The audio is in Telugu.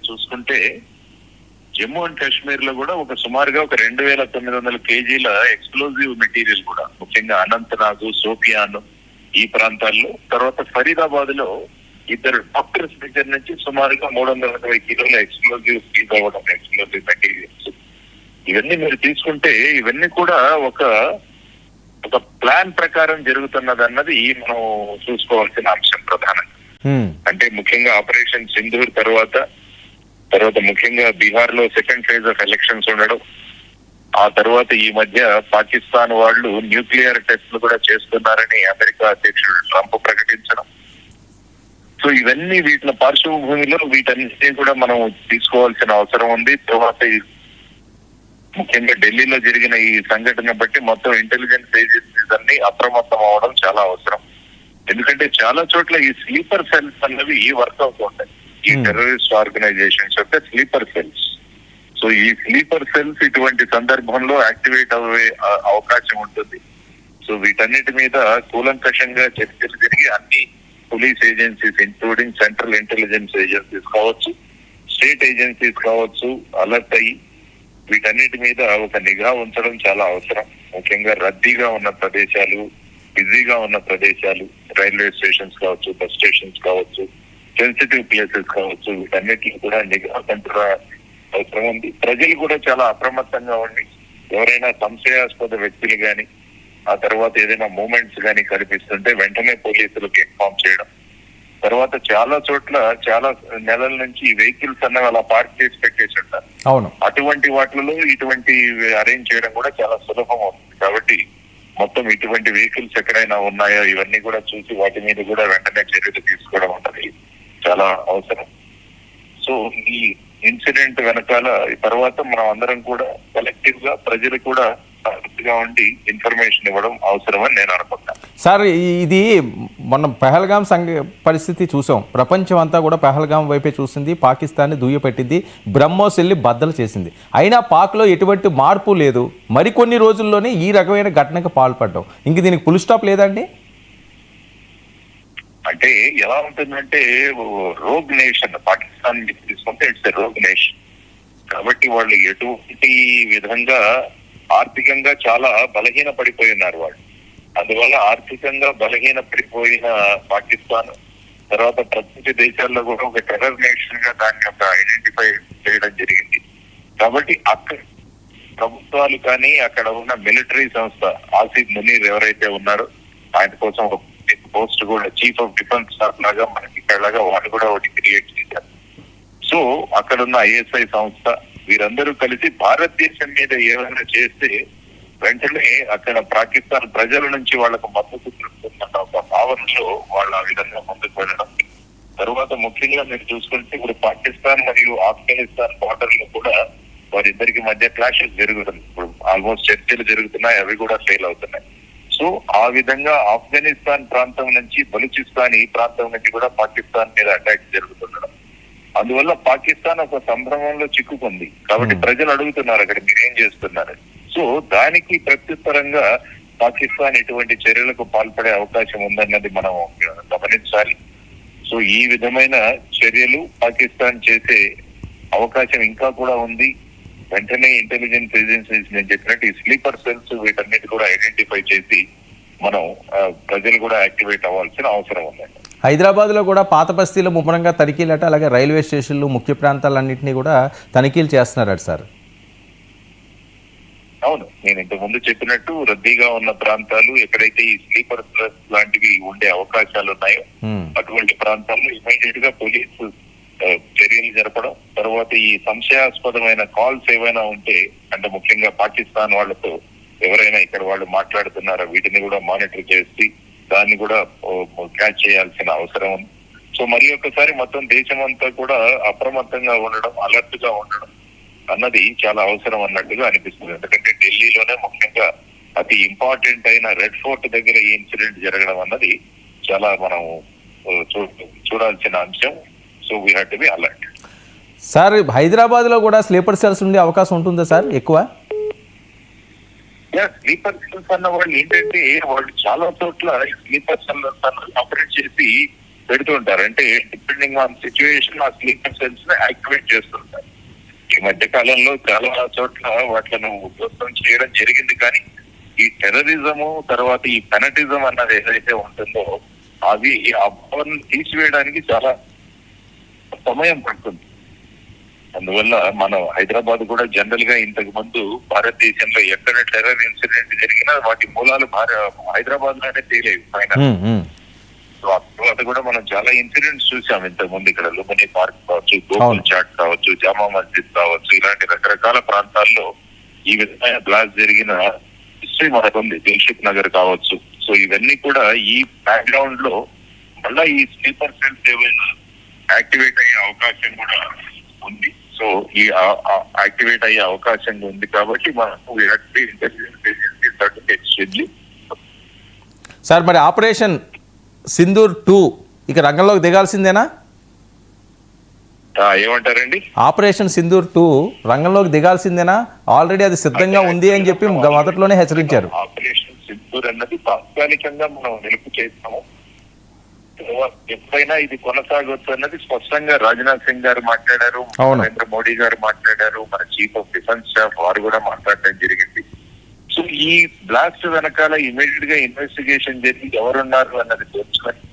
చూసుకుంటే జమ్మూ అండ్ కాశ్మీర్ లో కూడా ఒక సుమారుగా ఒక 2900 కేజీల ఎక్స్ప్లోజివ్ మెటీరియల్ కూడా ముఖ్యంగా అనంతనాగ్, సోపియాన్ ఈ ప్రాంతాల్లో, తర్వాత ఫరీదాబాద్ లో ఇద్దరు డాక్టర్స్ దగ్గర నుంచి సుమారుగా 320 కిలోల ఎక్స్ప్లోజివ్ సీజ్ అవ్వడం, ఎక్స్ప్లోజివ్ మెటీరియల్స్. ఇవన్నీ మీరు తీసుకుంటే ఇవన్నీ కూడా ఒక ప్లాన్ ప్రకారం జరుగుతున్నది అన్నది మనం చూసుకోవాల్సిన అంశం ప్రధానంగా. అంటే ముఖ్యంగా ఆపరేషన్ సింధూర్ తర్వాత ముఖ్యంగా బీహార్ లో సెకండ్ ఫేజ్ ఆఫ్ ఎలక్షన్స్ ఉండడం, ఆ తర్వాత ఈ మధ్య పాకిస్తాన్ వాళ్ళు న్యూక్లియర్ టెస్ట్లు కూడా చేస్తున్నారని అమెరికా అధ్యక్షుడు ట్రంప్ ప్రకటించడం. సో ఇవన్నీ వీటి పార్శ్వభూమిలో వీటన్నిటినీ కూడా మనం తీసుకోవాల్సిన అవసరం ఉంది. తర్వాత ముఖ్యంగా ఢిల్లీలో జరిగిన ఈ సంఘటన బట్టి మొత్తం ఇంటెలిజెన్స్ ఏజెన్సీస్ అన్ని అప్రమత్తం అవడం చాలా అవసరం. ఎందుకంటే చాలా చోట్ల ఈ స్లీపర్ సెల్స్ అన్నవి వర్క్ అవుతూ ఉంటాయి. ఈ టెర్రరిస్ట్ ఆర్గనైజేషన్స్ యొక్క స్లీపర్ సెల్స్. సో ఈ స్లీపర్ సెల్స్ ఇటువంటి సందర్భంలో యాక్టివేట్ అయ్యే అవకాశం ఉంటుంది. సో వీటన్నిటి మీద కూలంకషంగా చర్చలు జరిగి అన్ని police agencies including central intelligence agencies కావచ్చు, స్టేట్ ఏజెన్సీస్ కావచ్చు, అలర్ట్ అయ్యి వీటన్నిటి మీద ఒక నిఘా ఉంచడం చాలా అవసరం. ముఖ్యంగా రద్దీగా ఉన్న ప్రదేశాలు, బిజీగా ఉన్న ప్రదేశాలు, రైల్వే స్టేషన్స్ కావచ్చు, బస్ స్టేషన్స్ కావచ్చు, సెన్సిటివ్ ప్లేసెస్ కావచ్చు, వీటన్నిటిని కూడా నిఘా కంట్రోల్ అవసరం ఉంది. ప్రజలు కూడా చాలా అప్రమత్తంగా ఉండి ఎవరైనా సంశయాస్పద వ్యక్తులు గాని, ఆ తర్వాత ఏదైనా మూమెంట్స్ గానీ కనిపిస్తుంటే వెంటనే పోలీసులకు ఇన్ఫార్మ్ చేయడం. తర్వాత చాలా చోట్ల చాలా నెలల నుంచి వెహికల్స్ అన్నవి అలా పార్క్ చేసి పెట్టేసి ఉంటారు. అవును, అటువంటి వాటిలో ఇటువంటి అరేంజ్ చేయడం కూడా చాలా సులభం అవుతుంది. కాబట్టి మొత్తం ఇటువంటి వెహికల్స్ ఎక్కడైనా ఉన్నాయో ఇవన్నీ కూడా చూసి వాటి మీద కూడా వెంటనే చర్యలు తీసుకోవడం అన్నది చాలా అవసరం. సో ఈ ఇన్సిడెంట్ వెనకాల తర్వాత మనం అందరం కూడా కలెక్టివ్ గా ప్రజలు కూడా గా ఉండి ఇన్ఫర్మేషన్ ఇవ్వడం అవసరం అని నేను అనుకుంటాను. సార్, ఇది మనం పెహల్గాం పరిస్థితి చూసాం. ప్రపంచం అంతా కూడా పెహల్గాం వైపే చూసింది, పాకిస్తాన్ని దుయ్యపెట్టింది, బ్రహ్మోస్ వెళ్ళి బద్దలు చేసింది. అయినా పాక్లో ఎటువంటి మార్పు లేదు. మరికొన్ని రోజుల్లోనే ఈ రకమైన ఘటనకు పాల్పడ్డాం. ఇంక దీనికి ఫుల్ స్టాప్ లేదండి. అంటే ఎలా ఉంటుందంటే రోగ్ నేషన్ పాకిస్తాన్ తీసుకుంటే ఇట్స్ ఎ రోగ్ నేషన్. కాబట్టి వాళ్ళు ఎటువంటి విధంగా ఆర్థికంగా చాలా బలహీన పడిపోయి ఉన్నారు వాళ్ళు. అందువల్ల ఆర్థికంగా బలహీన పడిపోయిన పాకిస్తాన్ తర్వాత ప్రపంచ దేశాల్లో కూడా ఒక టెర్రర్ నేషన్ గా దాన్ని ఒక ఐడెంటిఫై చేయడం జరిగింది. కాబట్టి అక్కడ ప్రభుత్వాలు కానీ అక్కడ ఉన్న మిలిటరీ సంస్థ ఆసిఫ్ మునీర్ ఎవరైతే ఉన్నారో ఆయన కోసం ఒక పోస్ట్ కూడా చీఫ్ ఆఫ్ డిఫెన్స్ స్టాఫ్ లాగా మనకి ఇక్కడలాగా వాళ్ళు కూడా ఒకటి క్రియేట్ చేశారు. సో అక్కడ ఉన్న ఐఎస్ఐ సంస్థ వీరందరూ కలిసి భారతదేశం మీద ఏమైనా చేస్తే వెంటనే అక్కడ పాకిస్తాన్ ప్రజల నుంచి వాళ్ళకు మద్దతు దొరుకుతుందన్న ఒక భావనలో వాళ్ళు ఆ విధంగా ముందుకు వెళ్ళడం. తర్వాత ముఖ్యంగా మీరు చూసుకుంటే ఇప్పుడు పాకిస్తాన్ మరియు ఆఫ్ఘనిస్తాన్ బార్డర్ లో కూడా వారిద్దరికి మధ్య క్లాషెస్ జరుగుతుంది. ఇప్పుడు ఆల్మోస్ట్ చర్చలు జరుగుతున్నాయి, అవి కూడా ఫెయిల్ అవుతున్నాయి. సో ఆ విధంగా ఆఫ్ఘనిస్తాన్ ప్రాంతం నుంచి బలూచిస్తాన్ ఈ ప్రాంతం నుంచి కూడా పాకిస్తాన్ మీద అటాక్ జరుగుతుండడం, అందువల్ల పాకిస్తాన్ ఒక సంభ్రమంలో చిక్కుకుంది. కాబట్టి ప్రజలు అడుగుతున్నారు అక్కడ మీరేం చేస్తున్నారు. సో దానికి ప్రత్యుత్తరంగా పాకిస్తాన్ ఎటువంటి చర్యలకు పాల్పడే అవకాశం ఉందన్నది మనం గమనించాలి. సో ఈ విధమైన చర్యలు పాకిస్తాన్ చేసే అవకాశం ఇంకా కూడా ఉంది. వెంటనే ఇంటెలిజెన్స్ ఏజెన్సీస్ నేను చెప్పినట్టు ఈ స్లీపర్ సెల్స్ వీటన్నిటి కూడా ఐడెంటిఫై చేసి మనం ప్రజలు కూడా యాక్టివేట్ అవ్వాల్సిన అవసరం ఉందండి. హైదరాబాద్లో కూడా పాత బస్తీలో ముమ్మరంగా తనిఖీలట, అలాగే రైల్వే స్టేషన్లు, ముఖ్య ప్రాంతాలన్నింటినీ కూడా తనిఖీలు చేస్తున్నారట సార్. అవును, నేను ఇంతకు ముందు చెప్పినట్టు రద్దీగా ఉన్న ప్రాంతాలు ఎక్కడైతే ఈ స్లీపర్ సెల్స్ లాంటివి ఉండే అవకాశాలు ఉన్నాయో అటువంటి ప్రాంతాల్లో ఇమీడియట్ గా పోలీసు చర్యలు జరపడం. తర్వాత ఈ సంశయాస్పదమైన కాల్స్ ఏవైనా ఉంటే అంటే ముఖ్యంగా పాకిస్తాన్ వాళ్ళతో ఎవరైనా ఇక్కడ వాళ్ళు మాట్లాడుతున్నారో వీటిని కూడా మానిటర్ చేసి దాన్ని కూడా క్యాచ్ చేయాల్సిన అవసరం ఉంది. సో మరి ఒక్కసారి మొత్తం దేశం అంతా కూడా అప్రమత్తంగా ఉండడం, అలర్ట్ గా ఉండడం అన్నది చాలా అవసరం అన్నట్టుగా అనిపిస్తుంది. ఎందుకంటే ఢిల్లీలోనే ముఖ్యంగా అతి ఇంపార్టెంట్ అయిన రెడ్ ఫోర్ట్ దగ్గర ఈ ఇన్సిడెంట్ జరగడం అన్నది చాలా మనం చూడాల్సిన అంశం. So we have to be alert. Sir, హైదరాబాద్లో కూడా స్లీపర్ సెల్స్ ఉండే అవకాశం ఉంటుందా సార్ ఎక్కువ? స్లీపర్ సెల్స్ అన్న వాళ్ళు ఏంటంటే వాళ్ళు చాలా చోట్ల స్లీపర్ సెల్స్ ఆపరేట్ చేసి పెడుతూ ఉంటారు. అంటే డిపెండింగ్ ఆన్ సిచ్యువేషన్ ఆ స్లీపర్ సెల్స్ ని యాక్టివేట్ చేస్తుంటారు. ఈ మధ్య కాలంలో చాలా చోట్ల వాటిని ఉద్యోగం చేయడం జరిగింది. కానీ ఈ టెర్రరిజము తర్వాత ఈ పెనటిజం అన్నది ఏదైతే ఉంటుందో అవి ఆ భావనను తీసివేయడానికి చాలా సమయం పడుతుంది. అందువల్ల మనం హైదరాబాద్ కూడా జనరల్ గా ఇంతకు ముందు భారతదేశంలో ఎక్కడ టెర్రర్ ఇన్సిడెంట్ జరిగినా వాటి మూలాలు హైదరాబాద్ లోనే తేలేవి పైన. సో ఆ తర్వాత కూడా మనం చాలా ఇన్సిడెంట్స్ చూసాం ఇంతకు ముందు. ఇక్కడ లుంబిని పార్క్ కావచ్చు, గోకుల్ చాట్ కావచ్చు, జామా మస్జిద్ కావచ్చు, ఇలాంటి రకరకాల ప్రాంతాల్లో ఈ విధమైన బ్లాస్ట్ జరిగిన హిస్టరీ మనకుంది. దిల్షుక్ నగర్ కావచ్చు. సో ఇవన్నీ కూడా ఈ బ్యాక్గ్రౌండ్ లో మళ్ళా ఈ స్లీపర్ సెల్స్ ఏమైనా యాక్టివేట్ అయ్యే అవకాశం కూడా ఉంది. సో ఈ యాక్టివేట్ అయ్యే అవకాశం ఉంది కాబట్టి మనకు ఇంటెలిజెన్స్ ఏజెన్సీ సార్ మరి ఆపరేషన్ సింధూర్ 2 ఇక రంగంలోకి దిగాల్సిందేనా? ఏమంటారండి? ఆపరేషన్ సింధూర్ 2 రంగంలోకి దిగాల్సిందేనా? ఆల్రెడీ అది సిద్ధంగా ఉంది అని చెప్పి మొదట్లోనే హెచ్చరించారు. ఆపరేషన్ సింధూర్ అన్నది తాత్కాలికంగా మనం నిలుపు చేస్తాము. ఎప్పుడైనా ఇది కొనసాగొచ్చు అన్నది స్పష్టంగా రాజ్నాథ్ సింగ్ గారు మాట్లాడారు, నరేంద్ర మోడీ గారు మాట్లాడారు, మన చీఫ్ ఆఫ్ డిఫెన్స్ స్టాఫ్ వారు కూడా మాట్లాడటం జరిగింది. సో ఈ బ్లాస్ట్ వెనకాల ఇమీడియట్ గా ఇన్వెస్టిగేషన్ చేసి ఎవరున్నారు అన్నది తెలుసుకొని